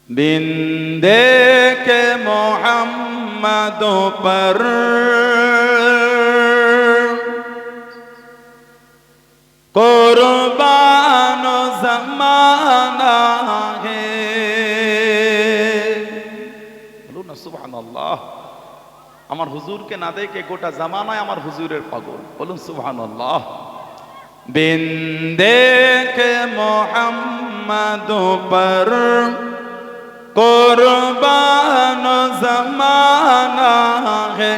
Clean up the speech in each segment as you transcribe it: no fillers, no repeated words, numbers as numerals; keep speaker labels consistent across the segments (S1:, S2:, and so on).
S1: बिन देखे मोहम्मद पर कुर्बान ज़माना है। বলুন না সুবহানাল্লাহ। আমার হুজুরকে না দেখে গোটা জামানায় আমার হুজুরের পাগল। বলুন সুবহানাল্লাহ। बिन देखे मोहम्मद पर कुर्बान ज़माना है।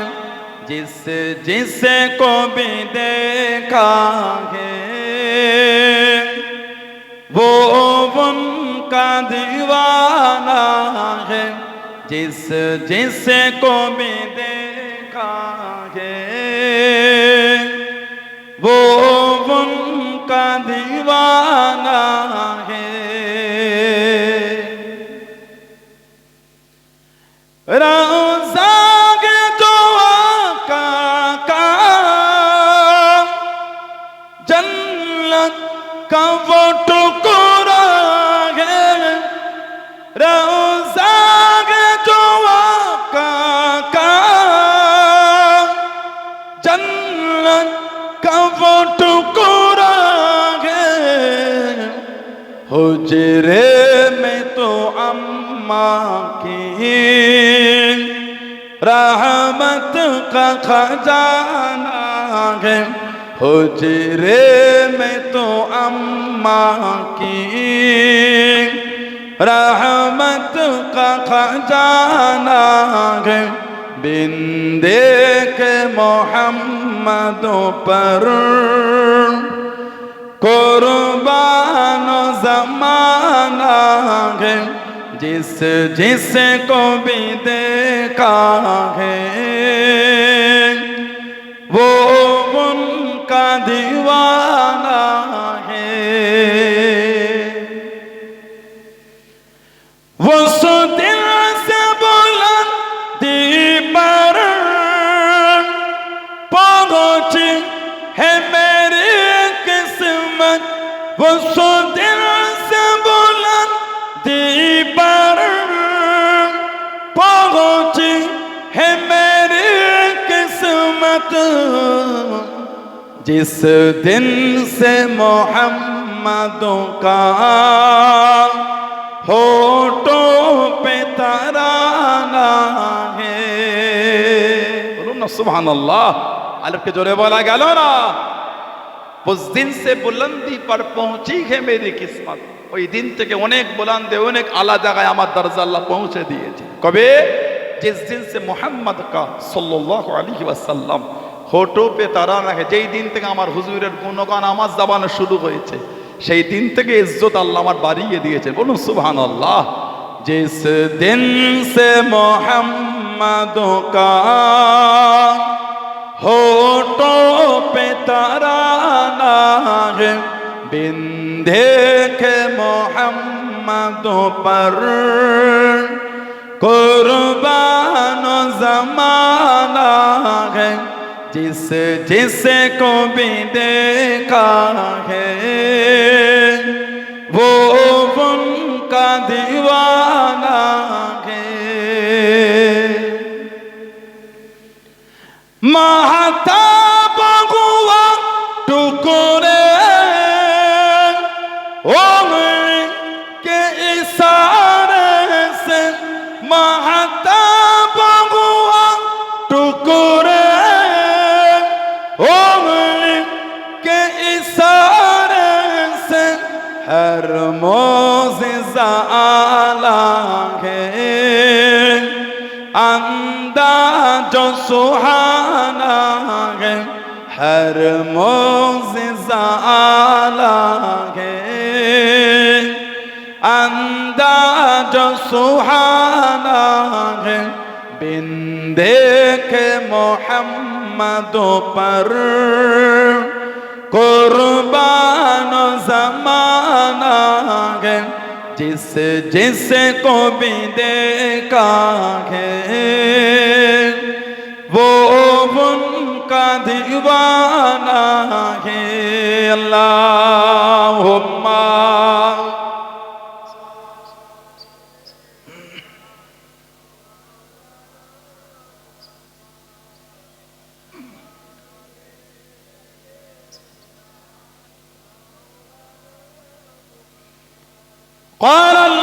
S1: जिसे को भी देखा है वो उनका दीवाना है। जिसे को भी देखा है वो उनका दीवाना है। रोज़ा के जो आका का जन्नत का वो टुकड़ा है। रोज़ा के जो आका का जन्नत का वो टुकड़ा है। हुजरे में तो अम्मा की रहमत का खजाना है। हुजरे में तो अम्मा की रहमत का खजाना है। बिन देखे मोहम्मद पर कुर्बान ज़माना है। जिसे को भी देखा है वो उनका दीवाना है। वो सो दिल से बुलंदी पर पहुंची है मेरी किस्मत। वो सो दिल से बुलंदी पर पहुंची है मेरी किस्मत। जिस दिन से मोहम्मदों का होठों पे तराना है। बोलो ना सुभान अल्लाह। अल्लाह के जोरे बोला गया ना, उस दिन से बुलंदी पर पहुंची है मेरी किस्मत। ওই দিন থেকে অনেক বুলন্দে অনেক আলা জায়গায় আমার দরজা আল্লাহ পৌঁছে দিয়েছে। কবে? जिस दिन से मोहम्मद का सल्लल्लाहु अलैहि वसल्लम होठों पे तराना है। যেই দিন থেকে আমার হুজুরের গুণগান আমার জবানে শুরু হয়েছে সেই দিন থেকে ইজ্জত আল্লাহ আমার বাড়িয়ে দিয়েছে। বলুন সুবহানাল্লাহ। जिस दिन से मोहम्मद का होठों पे तराना है। बिन देखे मोहम्मद पर कुर्बान ज़माना है। जिसे को भी देखा है वो उनका दीवाना है। महताब हुआ टुकड़े के इशारे से। महताब हुआ टुकड़े के इशारे से। हर मोज़िज़ा आला है अंदाज़ सुहाना है। हर मोज़िज़ा आला है अंदाज़ सुहाना है। बिन देखे मोहम्मद पर कुर्बान ज़माना है। जिसे को भी देखा है वो उनका दीवाना है। अल्लाहुम्मा قال